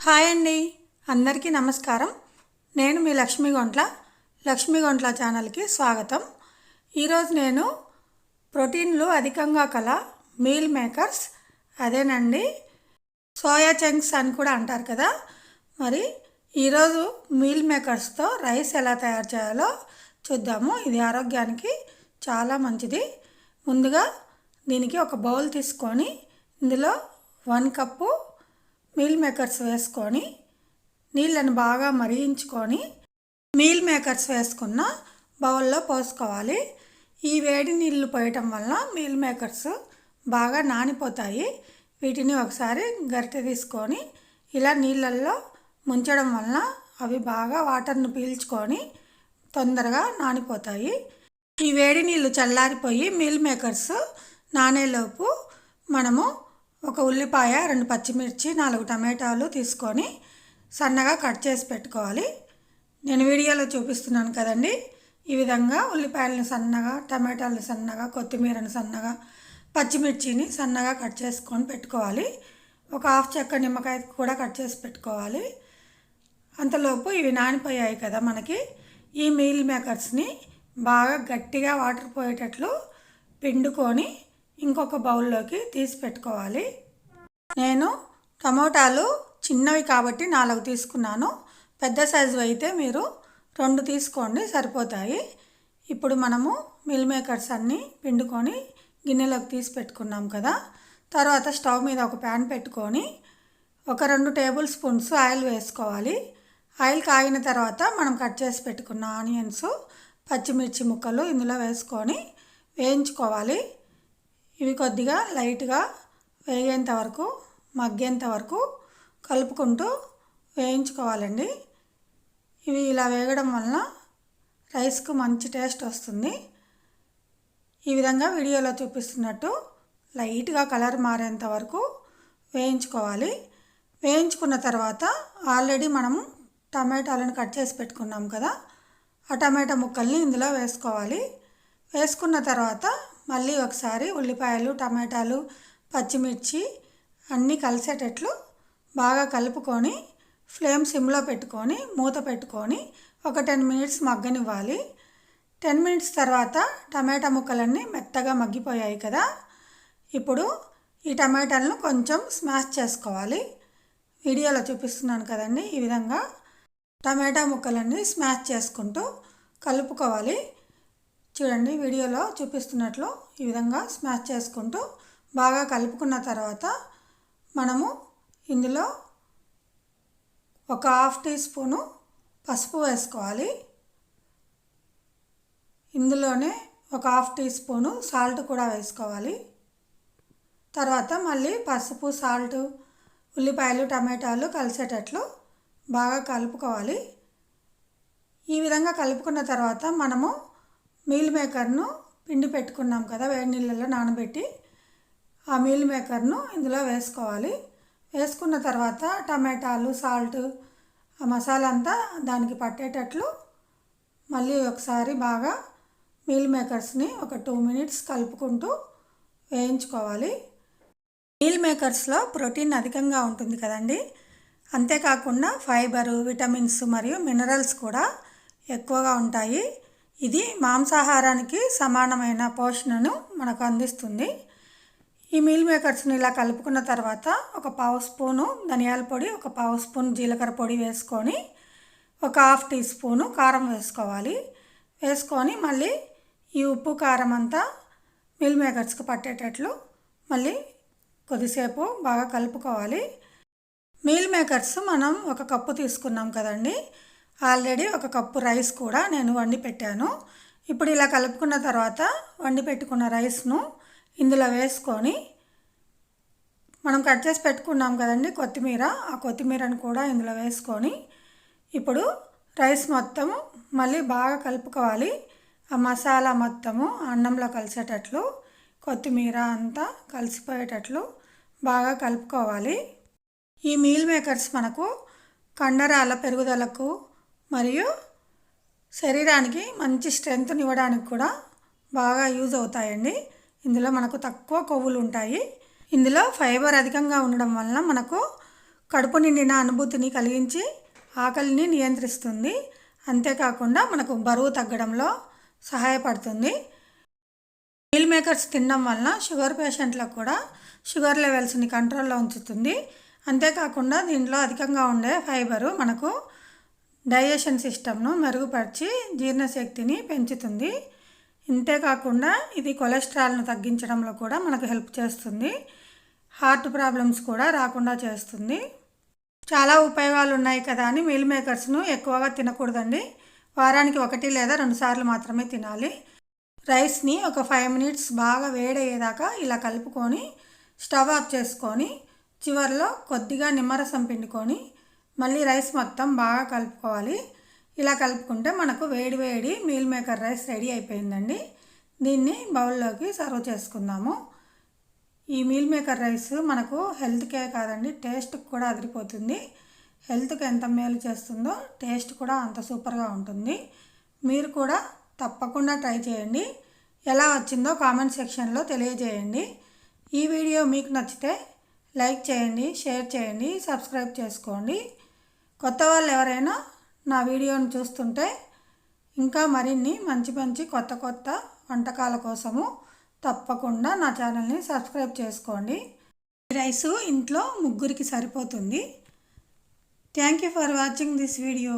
Hi అండి, అందరికీ నమస్కారం. నేను మీ లక్ష్మీ గొంట్ల ఛానల్కి స్వాగతం. ఈరోజు నేను ప్రోటీన్లు అధికంగా కల మీల్ మేకర్స్, అదేనండి సోయా చంక్స్ అని కూడా అంటారు కదా, మరి ఈరోజు మీల్ మేకర్స్తో రైస్ ఎలా తయారు చేయాలో చూద్దాము. ఇది ఆరోగ్యానికి చాలా మంచిది. ముందుగా దీనికి ఒక బౌల్ తీసుకొని ఇందులో 1 కప్పు మీల్ మేకర్స్ వేసుకొని నీళ్ళని బాగా మరిగించుకొని మీల్ మేకర్స్ వేసుకున్న బౌల్లో పోసుకోవాలి. ఈ వేడి నీళ్ళు పోయటం వల్ల మీల్ మేకర్స్ బాగా నానిపోతాయి. వీటిని ఒకసారి గరిటె తీసుకొని ఇలా నీళ్ళల్లో ముంచడం వల్ల అవి బాగా వాటర్ను పీల్చుకొని తొందరగా నానిపోతాయి. ఈ వేడి నీళ్ళు చల్లారిపోయి మీల్ మేకర్స్ నానేలోపు మనము ఒక ఉల్లిపాయ, 2 పచ్చిమిర్చి, 4 టమాటాలు తీసుకొని సన్నగా కట్ చేసి పెట్టుకోవాలి. నేను వీడియోలో చూపిస్తున్నాను కదండి, ఈ విధంగా ఉల్లిపాయలను సన్నగా, టమాటాలను సన్నగా, కొత్తిమీరను సన్నగా, పచ్చిమిర్చిని సన్నగా కట్ చేసుకొని పెట్టుకోవాలి. ఒక హాఫ్ చెక్క నిమ్మకాయ కూడా కట్ చేసి పెట్టుకోవాలి. అంతలోపు ఇవి నానిపోయాయి కదా మనకి. ఈ మీల్ మేకర్స్ని బాగా గట్టిగా వాటర్ పోయేటట్లు పిండుకొని ఇంకొక బౌల్లోకి తీసి పెట్టుకోవాలి. నేను టమోటాలు చిన్నవి కాబట్టి 4 తీసుకున్నాను. పెద్ద సైజు అయితే మీరు 2 తీసుకోండి, సరిపోతాయి. ఇప్పుడు మనము మీల్ మేకర్స్ అన్నీ పిండుకొని గిన్నెలోకి తీసి పెట్టుకున్నాం కదా. తర్వాత స్టవ్ మీద ఒక ప్యాన్ పెట్టుకొని ఒక 2 టేబుల్ స్పూన్స్ ఆయిల్ వేసుకోవాలి. ఆయిల్ కాగిన తర్వాత మనం కట్ చేసి పెట్టుకున్న ఆనియన్స్, పచ్చిమిర్చి ముక్కలు ఇందులో వేసుకొని వేయించుకోవాలి. ఇవి కొద్దిగా లైట్గా వేగేంత వరకు, మగ్గేంత వరకు కలుపుకుంటూ వేయించుకోవాలండి. ఇవి ఇలా వేగడం వలన రైస్కు మంచి టేస్ట్ వస్తుంది. ఈ విధంగా వీడియోలో చూపిస్తున్నట్టు లైట్గా కలర్ మారేంత వరకు వేయించుకోవాలి. వేయించుకున్న తర్వాత ఆల్రెడీ మనము టమాటాలను కట్ చేసి పెట్టుకున్నాం కదా, ఆ టమాటా ముక్కల్ని ఇందులో వేసుకోవాలి. వేసుకున్న తర్వాత మళ్ళీ ఒకసారి ఉల్లిపాయలు, టమాటాలు, పచ్చిమిర్చి అన్నీ కలిసేటట్లు బాగా కలుపుకొని ఫ్లేమ్ సిమ్లో పెట్టుకొని మూత పెట్టుకొని ఒక 10 మినిట్స్ మగ్గనివ్వాలి. 10 మినిట్స్ తర్వాత టమాటా ముక్కలన్నీ మెత్తగా మగ్గిపోయాయి కదా. ఇప్పుడు ఈ టమాటాలను కొంచెం స్మాష్ చేసుకోవాలి. వీడియోలో చూపిస్తున్నాను కదండి, ఈ విధంగా టమాటా ముక్కలన్నీ స్మాష్ చేసుకుంటూ కలుపుకోవాలి. చూడండి, వీడియోలో చూపిస్తున్నట్లు ఈ విధంగా స్మాష్ చేసుకుంటూ బాగా కలుపుకున్న తర్వాత మనము ఇందులో ఒక హాఫ్ టీ స్పూను పసుపు వేసుకోవాలి. ఇందులోనే ఒక హాఫ్ టీ స్పూను సాల్ట్ కూడా వేసుకోవాలి. తర్వాత మళ్ళీ పసుపు, సాల్ట్, ఉల్లిపాయలు, టమాటాలు కలిసేటట్లు బాగా కలుపుకోవాలి. ఈ విధంగా కలుపుకున్న తర్వాత మనము మీల్ మేకర్ను పిండి పెట్టుకున్నాం కదా, వేడి నీళ్ళలో నానబెట్టి, ఆ మీల్ మేకర్ను ఇందులో వేసుకోవాలి. వేసుకున్న తర్వాత టమాటాలు, సాల్ట్, ఆ మసాలా అంతా దానికి పట్టేటట్లు మళ్ళీ ఒకసారి బాగా మీల్ మేకర్స్ని ఒక 2 మినిట్స్ కలుపుకుంటూ వేయించుకోవాలి. మీల్ మేకర్స్లో ప్రోటీన్ అధికంగా ఉంటుంది కదండి, అంతేకాకుండా ఫైబరు, విటమిన్స్ మరియు మినరల్స్ కూడా ఎక్కువగా ఉంటాయి. ఇది మాంసాహారానికి సమానమైన పోషణను మనకు అందిస్తుంది. ఈ మీల్ మేకర్స్ని ఇలా కలుపుకున్న తర్వాత ఒక 1/2 స్పూను ధనియాల పొడి, ఒక 1/2 స్పూన్ జీలకర్ర పొడి వేసుకొని ఒక హాఫ్ టీ స్పూను కారం వేసుకోవాలి. వేసుకొని మళ్ళీ ఈ ఉప్పు, కారం అంతా మీల్ మేకర్స్కి పట్టేటట్లు మళ్ళీ కొద్దిసేపు బాగా కలుపుకోవాలి. మీల్ మేకర్స్ మనం 1 కప్పు తీసుకున్నాం కదండి, ఆల్రెడీ 1 కప్పు రైస్ కూడా నేను వండి పెట్టాను. ఇప్పుడు ఇలా కలుపుకున్న తర్వాత వండి పెట్టుకున్న రైస్ను ఇందులో వేసుకొని మనం కట్ చేసి పెట్టుకున్నాం కదండి కొత్తిమీర, ఆ కొత్తిమీరను కూడా ఇందులో వేసుకొని ఇప్పుడు రైస్ మొత్తము మళ్ళీ బాగా కలుపుకోవాలి. ఆ మసాలా మొత్తము అన్నంలో కలిసేటట్లు, కొత్తిమీర అంతా కలిసిపోయేటట్లు బాగా కలుపుకోవాలి. ఈ మీల్ మేకర్స్ మనకు కండరాల పెరుగుదలకు మరియు శరీరానికి మంచి స్ట్రెంగ్త్ని ఇవ్వడానికి కూడా బాగా యూజ్ అవుతాయండి. ఇందులో మనకు తక్కువ కొవ్వులు ఉంటాయి. ఇందులో ఫైబర్ అధికంగా ఉండడం వలన మనకు కడుపు నిండిన అనుభూతిని కలిగించి ఆకలిని నియంత్రిస్తుంది. అంతేకాకుండా మనకు బరువు తగ్గడంలో సహాయపడుతుంది. మీల్ మేకర్స్ తినడం వలన షుగర్ పేషెంట్లకు కూడా షుగర్ లెవెల్స్ని కంట్రోల్లో ఉంచుతుంది. అంతేకాకుండా దీంట్లో అధికంగా ఉండే ఫైబరు మనకు డైజెషన్ సిస్టమ్ను మెరుగుపరిచి జీర్ణశక్తిని పెంచుతుంది. ఇంతేకాకుండా ఇది కొలెస్ట్రాల్ను తగ్గించడంలో కూడా మనకు హెల్ప్ చేస్తుంది. హార్ట్ ప్రాబ్లమ్స్ కూడా రాకుండా చేస్తుంది. చాలా ఉపయోగాలు ఉన్నాయి కదా అని మీల్ మేకర్స్ను ఎక్కువగా తినకూడదండి. వారానికి 1 లేదా 2 సార్లు మాత్రమే తినాలి. రైస్ని ఒక 5 మినిట్స్ బాగా వేడయ్యేదాకా ఇలా కలుపుకొని స్టవ్ ఆఫ్ చేసుకొని చివరిలో కొద్దిగా నిమ్మరసం పిండుకొని మళ్ళీ రైస్ మొత్తం బాగా కలుపుకోవాలి. ఇలా కలుపుకుంటే మనకు వేడి వేడి మీల్ మేకర్ రైస్ రెడీ అయిపోయిందండి. దీన్ని బౌల్లోకి సర్వ్ చేసుకుందాము. ఈ మీల్ మేకర్ రైస్ మనకు హెల్త్కే కాదండి, టేస్ట్కి కూడా అదిరిపోతుంది. హెల్త్కి ఎంత మేలు చేస్తుందో టేస్ట్ కూడా అంత సూపర్గా ఉంటుంది. మీరు కూడా తప్పకుండా ట్రై చేయండి. ఎలా వచ్చిందో కామెంట్ సెక్షన్లో తెలియజేయండి. ఈ వీడియో మీకు నచ్చితే లైక్ చేయండి, షేర్ చేయండి, సబ్స్క్రైబ్ చేసుకోండి. కొత్త వాళ్ళు ఎవరైనా నా వీడియోని చూస్తుంటే ఇంకా మరిన్ని మంచి కొత్త వంటకాల కోసము తప్పకుండా నా ఛానల్ని సబ్స్క్రైబ్ చేసుకోండి. ఈ రైసు ఇంట్లో 3 సరిపోతుంది. Thank you for watching this video.